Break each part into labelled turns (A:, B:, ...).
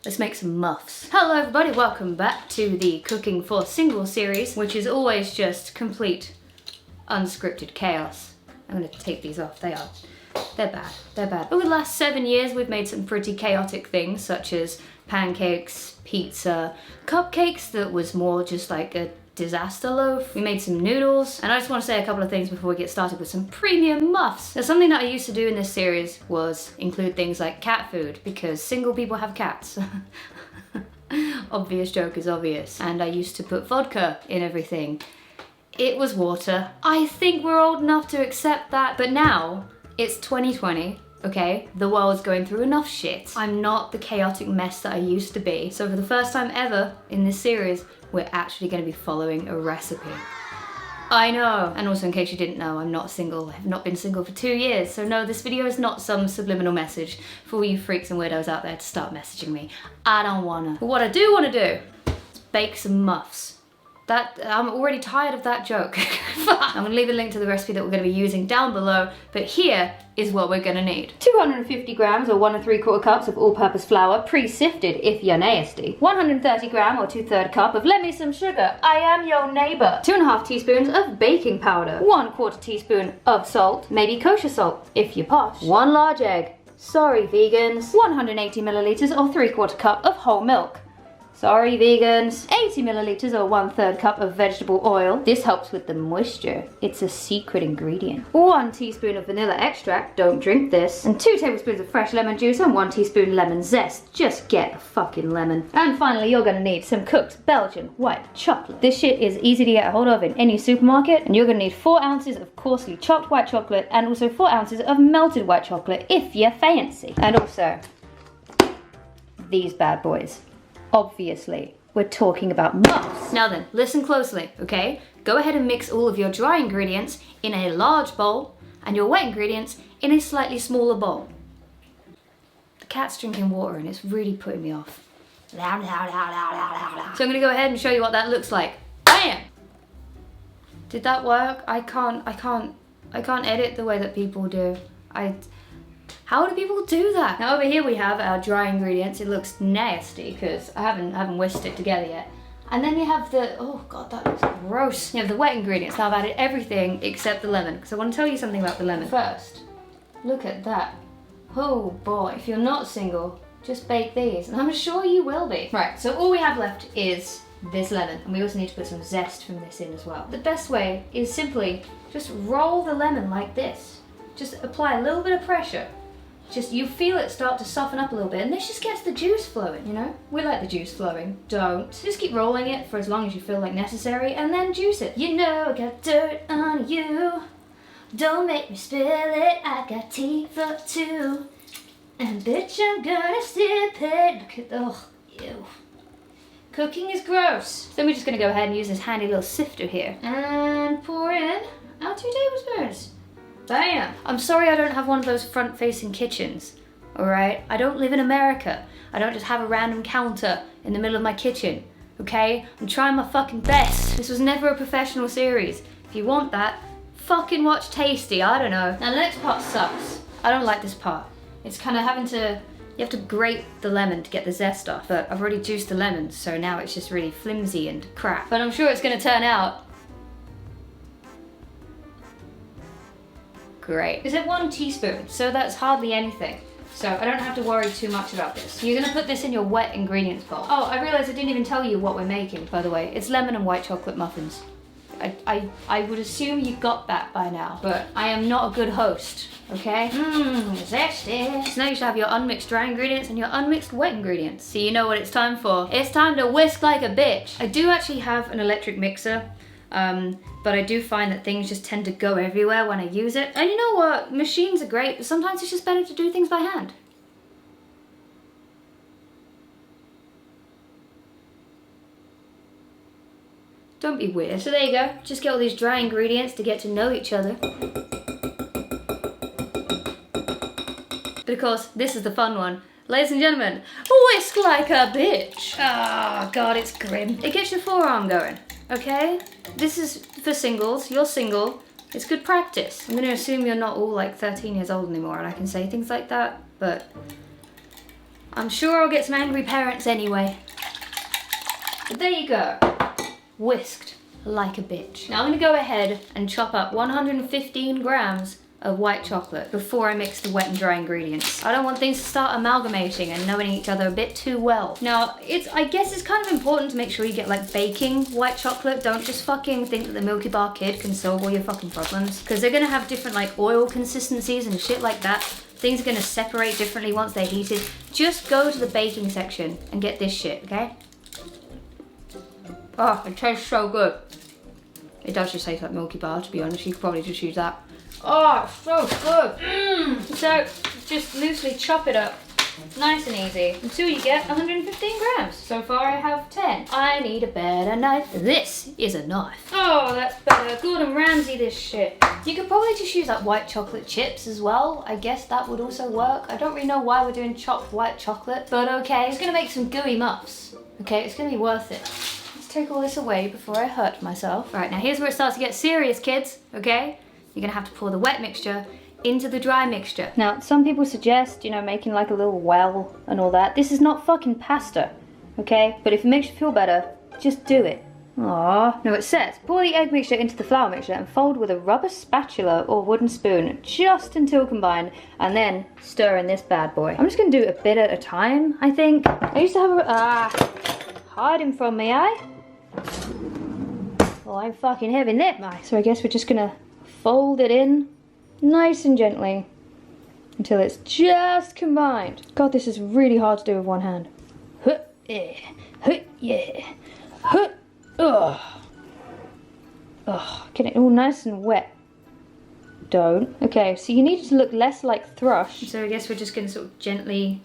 A: Let's make some muffs. Hello everybody, welcome back to the Cooking for Singles series, which is always just complete unscripted chaos. I'm gonna take these off, they're bad. Over the last 7 years we've made some pretty chaotic things such as pancakes, pizza, cupcakes that was more just like a disaster loaf. We made some noodles, and I just want to say a couple of things before we get started with some premium muffs. Now, something that I used to do in this series was include things like cat food, because single people have cats. Obvious joke is obvious. And I used to put vodka in everything. It was water. I think we're old enough to accept that, but now it's 2020. Okay, the world's going through enough shit. I'm not the chaotic mess that I used to be. So for the first time ever in this series, we're actually going to be following a recipe. I know. And also, in case you didn't know, I'm not single. I have not been single for 2 years. So no, this video is not some subliminal message for all you freaks and weirdos out there to start messaging me. I don't wanna. But what I do wanna do is bake some muffs. I'm already tired of that joke. I'm gonna leave a link to the recipe that we're gonna be using down below, but here is what we're gonna need. 250 grams or 1 3/4 cups of all-purpose flour, pre-sifted if you're nasty. 130 gram or 2/3 cup of let me some sugar, I am your neighbor. 2.5 teaspoons of baking powder. 1/4 teaspoon of salt, maybe kosher salt if you're posh. 1 large egg. Sorry vegans. 180 milliliters or 3/4 cup of whole milk. Sorry vegans. 80 milliliters or 1/3 cup of vegetable oil. This helps with the moisture. It's a secret ingredient. 1 teaspoon of vanilla extract, don't drink this. And 2 tablespoons of fresh lemon juice and 1 teaspoon lemon zest. Just get a fucking lemon. And finally, you're gonna need some Cook's Belgian white chocolate. This shit is easy to get a hold of in any supermarket, and you're gonna need 4 ounces of coarsely chopped white chocolate and also 4 ounces of melted white chocolate if you're fancy. And also, these bad boys. Obviously, we're talking about muffs. Now then, listen closely, okay? Go ahead and mix all of your dry ingredients in a large bowl and your wet ingredients in a slightly smaller bowl. The cat's drinking water and it's really putting me off. So I'm gonna go ahead and show you what that looks like. Bam! Did that work? I can't edit the way that people do. How do people do that? Now over here we have our dry ingredients. It looks nasty because I haven't whisked it together yet. And then you have the, oh god, that looks gross. You have the wet ingredients. Now I've added everything except the lemon because I want to tell you something about the lemon. First, look at that. Oh boy, if you're not single, just bake these. And I'm sure you will be. Right, so all we have left is this lemon. And we also need to put some zest from this in as well. The best way is simply just roll the lemon like this. Just apply a little bit of pressure. Just, you feel it start to soften up a little bit, and this just gets the juice flowing, you know? We like the juice flowing. Don't. Just keep rolling it for as long as you feel like necessary, and then juice it. You know I got dirt on you. Don't make me spill it. I got tea for 2. And bitch, I'm gonna sip it. Look at, ugh, ew. Cooking is gross. So we're just gonna go ahead and use this handy little sifter here. And pour in our 2 tablespoons. Bam! I'm sorry I don't have one of those front-facing kitchens, alright? I don't live in America. I don't just have a random counter in the middle of my kitchen, okay? I'm trying my fucking best. This was never a professional series. If you want that, fucking watch Tasty, I don't know. Now the next part sucks. I don't like this part. It's kind of you have to grate the lemon to get the zest off, but I've already juiced the lemon, so now it's just really flimsy and crap. But I'm sure it's gonna turn out great. Is it 1 teaspoon? So that's hardly anything. So I don't have to worry too much about this. You're gonna put this in your wet ingredients bowl. Oh, I realized I didn't even tell you what we're making, by the way. It's lemon and white chocolate muffins. I would assume you got that by now, but I am not a good host, okay? Zesty. So now you should have your unmixed dry ingredients and your unmixed wet ingredients. So you know what it's time for. It's time to whisk like a bitch. I do actually have an electric mixer. But I do find that things just tend to go everywhere when I use it. And you know what? Machines are great, but sometimes it's just better to do things by hand. Don't be weird. So there you go. Just get all these dry ingredients to get to know each other. But of course, this is the fun one. Ladies and gentlemen, whisk like a bitch. Oh god, it's grim. It gets your forearm going. Okay? This is for singles. You're single. It's good practice. I'm going to assume you're not all like 13 years old anymore and I can say things like that, but I'm sure I'll get some angry parents anyway. But there you go. Whisked like a bitch. Now I'm gonna go ahead and chop up 115 grams of white chocolate before I mix the wet and dry ingredients. I don't want things to start amalgamating and knowing each other a bit too well. Now, I guess it's kind of important to make sure you get like baking white chocolate. Don't just fucking think that the Milky Bar Kid can solve all your fucking problems, because they're gonna have different like oil consistencies and shit like that. Things are gonna separate differently once they're heated. Just go to the baking section and get this shit, okay? Oh, it tastes so good. It does just taste like Milky Bar, to be honest. You could probably just use that. Oh, it's so good. So just loosely chop it up, nice and easy, until you get 115 grams. So far I have 10. I need a better knife. This is a knife. Oh, that's better. Gordon Ramsay this shit. You could probably just use like white chocolate chips as well. I guess that would also work. I don't really know why we're doing chopped white chocolate, but okay. It's gonna make some gooey muffs. Okay, it's gonna be worth it. Let's take all this away before I hurt myself. All right, now here's where it starts to get serious, kids, okay? You're gonna have to pour the wet mixture into the dry mixture. Now, some people suggest, making like a little well and all that. This is not fucking pasta, okay? But if it makes you feel better, just do it. Aww. Now it says, pour the egg mixture into the flour mixture and fold with a rubber spatula or wooden spoon just until combined, and then stir in this bad boy. I'm just gonna do a bit at a time, I think. I used to have hiding from me, eh? Well, I'm fucking having that, mate. So I guess we're just gonna fold it in nice and gently until it's just combined. God, this is really hard to do with one hand. Huh, yeah, huh, yeah, huh, ugh. Ugh, get it all nice and wet. Don't. Okay, so you need it to look less like thrush. So I guess we're just gonna sort of gently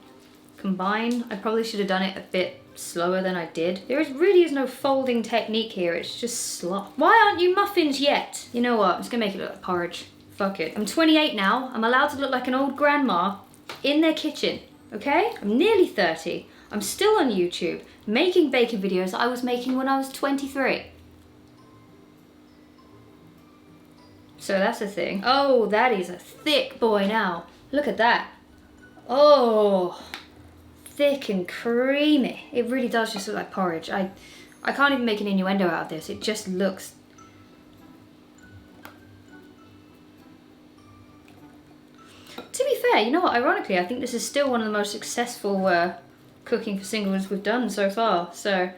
A: combine. I probably should have done it a bit slower than I did. There really is no folding technique here, it's just slop. Why aren't you muffins yet? You know what, I'm just gonna make it look like porridge. Fuck it. I'm 28 now, I'm allowed to look like an old grandma in their kitchen, okay? I'm nearly 30. I'm still on YouTube, making baking videos I was making when I was 23. So that's a thing. Oh, that is a thick boy now. Look at that. Oh. Thick and creamy. It really does just look like porridge. I can't even make an innuendo out of this. It just looks... To be fair, you know what? Ironically, I think this is still one of the most successful cooking for singles we've done so far. So,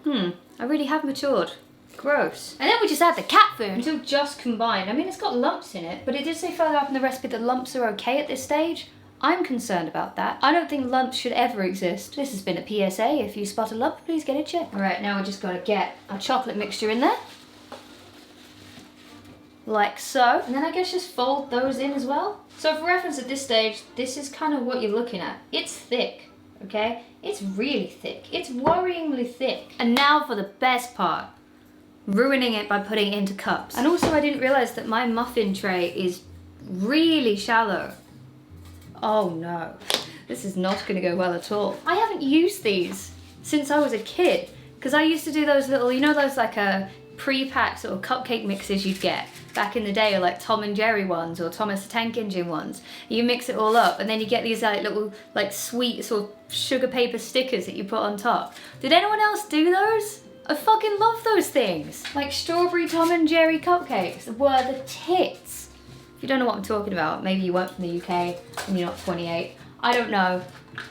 A: I really have matured. Gross. And then we just add the cat food until just combined. I mean, it's got lumps in it, but it did say further up in the recipe that lumps are okay at this stage. I'm concerned about that. I don't think lumps should ever exist. This has been a PSA. If you spot a lump, please get it checked. All right, now we just gotta get our chocolate mixture in there. Like so. And then I guess just fold those in as well. So for reference at this stage, this is kind of what you're looking at. It's thick, okay? It's really thick. It's worryingly thick. And now for the best part. Ruining it by putting it into cups. And also I didn't realize that my muffin tray is really shallow. Oh no, this is not gonna go well at all. I haven't used these since I was a kid, because I used to do those little, those like pre-packed sort of cupcake mixes you'd get back in the day, or like Tom and Jerry ones or Thomas the Tank Engine ones. You mix it all up and then you get these like little like sweet sort of sugar paper stickers that you put on top. Did anyone else do those? I fucking love those things. Like strawberry Tom and Jerry cupcakes were the tits. If you don't know what I'm talking about, maybe you weren't from the UK and you're not 28. I don't know,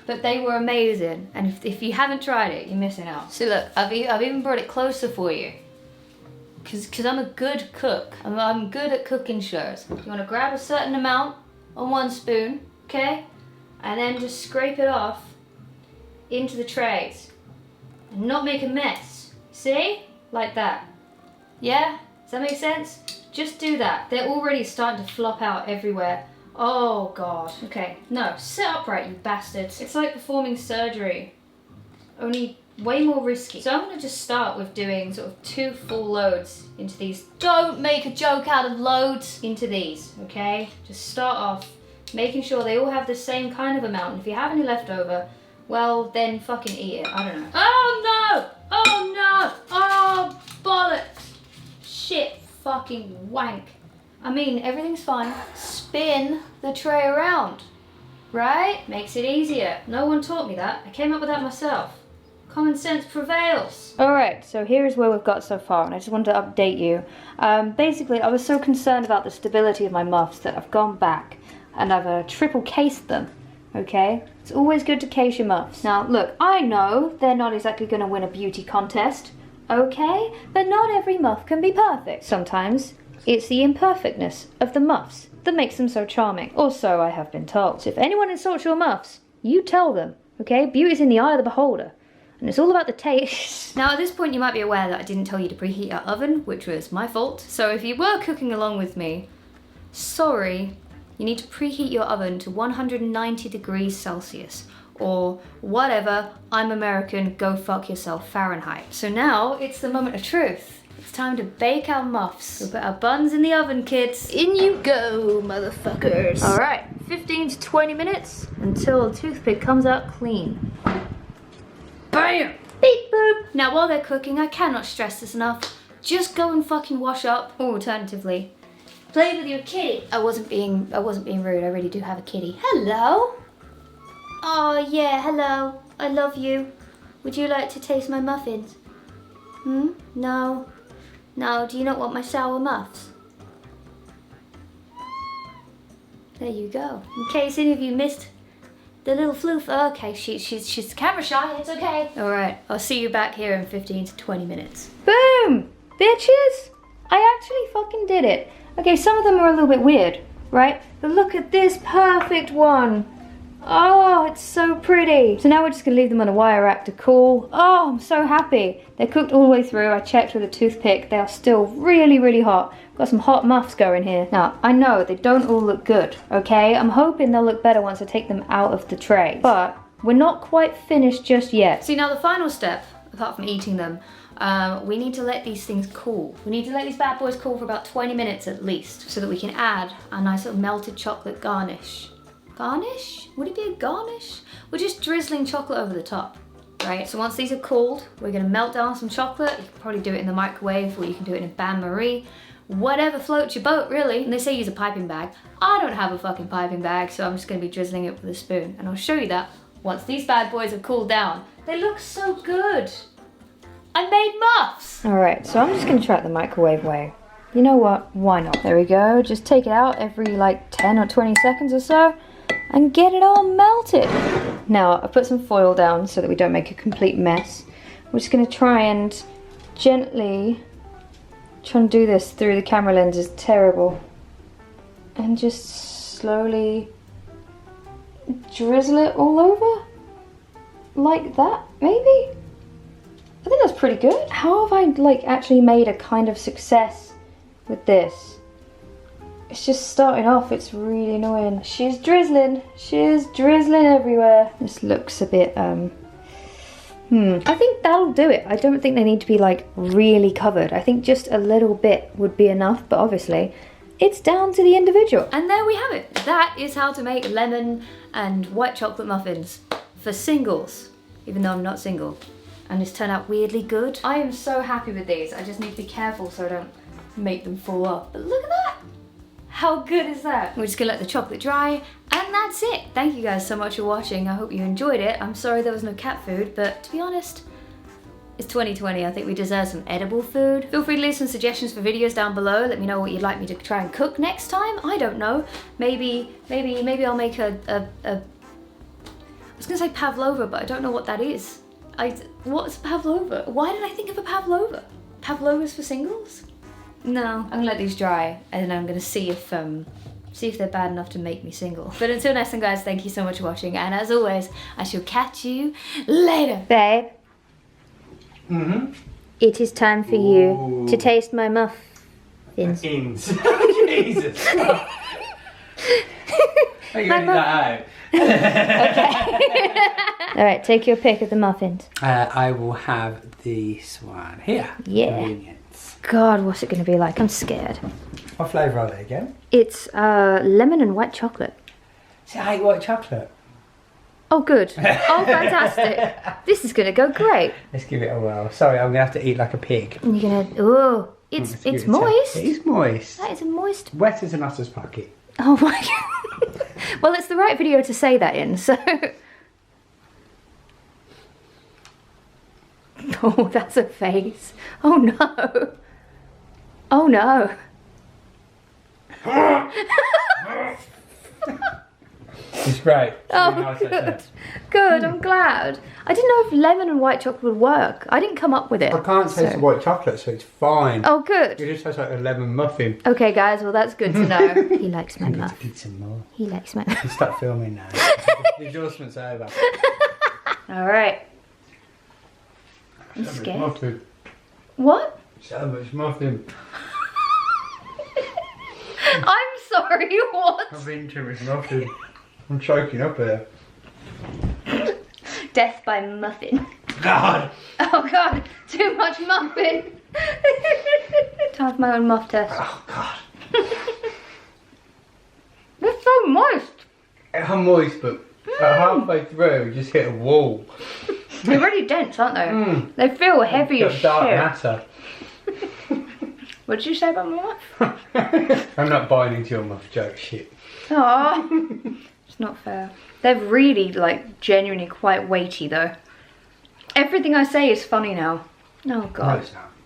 A: but they were amazing. And if you haven't tried it, you're missing out. So look, I've even brought it closer for you. Cause I'm a good cook. I'm good at cooking shows. You wanna grab a certain amount on one spoon, okay? And then just scrape it off into the trays. And not make a mess. See? Like that. Yeah? Does that make sense? Just do that. They're already starting to flop out everywhere. Oh God. Okay, no, sit upright, you bastards. It's like performing surgery, only way more risky. So I'm gonna just start with doing sort of 2 full loads into these. Don't make a joke out of loads into these, okay? Just start off making sure they all have the same kind of amount. And if you have any left over, well, then fucking eat it. I don't know. Oh no! Oh no! Oh, bollocks! Shit, fucking wank. I mean, everything's fine. Spin the tray around. right? Makes it easier. No one taught me that. I came up with that myself. Common sense prevails. Alright, so here's where we've got so far, and I just wanted to update you. Basically, I was so concerned about the stability of my muffs that I've gone back and I've triple cased them, okay? It's always good to case your muffs. Now, look, I know they're not exactly going to win a beauty contest, okay? But not every muff can be perfect. Sometimes it's the imperfectness of the muffs that makes them so charming. Or so I have been told. So if anyone insults your muffs, you tell them, okay? Beauty's in the eye of the beholder. And it's all about the taste. Now at this point you might be aware that I didn't tell you to preheat your oven, which was my fault. So if you were cooking along with me, sorry, you need to preheat your oven to 190 degrees Celsius. Or whatever, I'm American, go fuck yourself, Fahrenheit. So now it's the moment of truth. It's time to bake our muffs. We'll put our buns in the oven, kids. In you go, motherfuckers. All right, 15 to 20 minutes until the toothpick comes out clean. Bam! Beep boop! Now while they're cooking, I cannot stress this enough. Just go and fucking wash up. Or alternatively, play with your kitty. I wasn't being rude, I really do have a kitty. Hello? Oh yeah, hello. I love you. Would you like to taste my muffins? No. No, do you not want my sour muffs? There you go. In case any of you missed the little floof. Okay, she's camera shy, it's okay. Alright, I'll see you back here in 15 to 20 minutes. Boom! Bitches! I actually fucking did it. Okay, some of them are a little bit weird, right? But look at this perfect one. Oh, it's so pretty. So now we're just gonna leave them on a wire rack to cool. Oh, I'm so happy. They're cooked all the way through. I checked with a toothpick. They are still really, really hot. Got some hot muffs going here. Now, I know they don't all look good, okay? I'm hoping they'll look better once I take them out of the tray. But we're not quite finished just yet. See, now the final step, apart from eating them, we need to let these things cool. We need to let these bad boys cool for about 20 minutes at least, so that we can add our nice little melted chocolate garnish. Garnish? Would it be a garnish? We're just drizzling chocolate over the top, right? So once these are cooled, we're gonna melt down some chocolate. You can probably do it in the microwave, or you can do it in bain-marie. Whatever floats your boat, really. And they say use a piping bag. I don't have a fucking piping bag, so I'm just gonna be drizzling it with a spoon. And I'll show you that once these bad boys have cooled down. They look so good. I made muffs. All right, so I'm just gonna try it the microwave way. You know what, why not? There we go, just take it out every like 10 or 20 seconds or so and get it all melted. Now, I put some foil down so that we don't make a complete mess. We're just gonna try and gently, trying to do this through the camera lens is terrible. And just slowly drizzle it all over. Like that, maybe? I think that's pretty good. How have I like actually made a kind of success with this? It's just starting off, it's really annoying. She's drizzling everywhere. This looks a bit, I think that'll do it. I don't think they need to be like really covered. I think just a little bit would be enough, but obviously it's down to the individual. And there we have it. That is how to make lemon and white chocolate muffins for singles, even though I'm not single. And it's turned out weirdly good. I am so happy with these. I just need to be careful so I don't make them fall off. But look at that. How good is that? We're just gonna let the chocolate dry, and that's it. Thank you guys so much for watching. I hope you enjoyed it. I'm sorry there was no cat food, but to be honest, it's 2020. I think we deserve some edible food. Feel free to leave some suggestions for videos down below. Let me know what you'd like me to try and cook next time. I don't know. Maybe I'll make I was gonna say pavlova, but I don't know what that is. What's pavlova? Why did I think of a pavlova? Pavlova's for singles? No, I'm gonna let these dry, and then I'm gonna see if they're bad enough to make me single. But until next time, guys, thank you so much for watching, and as always, I shall catch you later. Babe. It is time for you to taste my muffins. Jesus.
B: Are you getting that out?
A: Okay. All right, take your pick of the muffins.
B: I will have this one here.
A: Yeah.
B: Convenience.
A: God, what's it going to be like? I'm scared.
B: What flavour are they again?
A: It's lemon and white chocolate.
B: See, I hate white chocolate.
A: Oh, good. Oh, fantastic. This is going to go great.
B: Let's give it a whirl. Sorry, I'm going to have to eat like a pig.
A: And you're going to... Oh, it's moist.
B: It is moist.
A: That is a moist...
B: Wet as an otter's pocket.
A: Oh my God. Well, it's the right video to say that in, so... Oh, that's a face. Oh no. Oh no.
B: It's great. It's
A: Oh,
B: really nice,
A: good.
B: actually.
A: Good, I'm glad. I didn't know if lemon and white chocolate would work. I didn't come up with it.
B: I can't taste
A: so-
B: the white chocolate, so it's fine.
A: Oh, good.
B: It just tastes like a lemon muffin.
A: Okay, guys, well, that's good to know. He likes my
B: I'm going
A: muff.
B: to eat some more.
A: He likes my
B: You start filming now. The endorsement's over.
A: Alright. I'm
B: So much
A: scared.
B: muffin.
A: What?
B: So much muffin.
A: I'm sorry, what?
B: I've eaten too much muffin. I'm choking up here.
A: Death by muffin.
B: God!
A: Oh god, too much muffin. Time for my own muff test.
B: Oh God!
A: It's so moist.
B: I'm moist, but halfway through, you just hit a wall.
A: They're really dense, aren't they?
B: Mm.
A: They feel heavy as
B: Got dark
A: shit.
B: matter.
A: What did you say about my muff?
B: I'm not buying into your muff joke shit.
A: Aww. It's not fair. They're really, like, genuinely quite weighty, though. Everything I say is funny now. Oh,
B: No,
A: God.
B: it's not.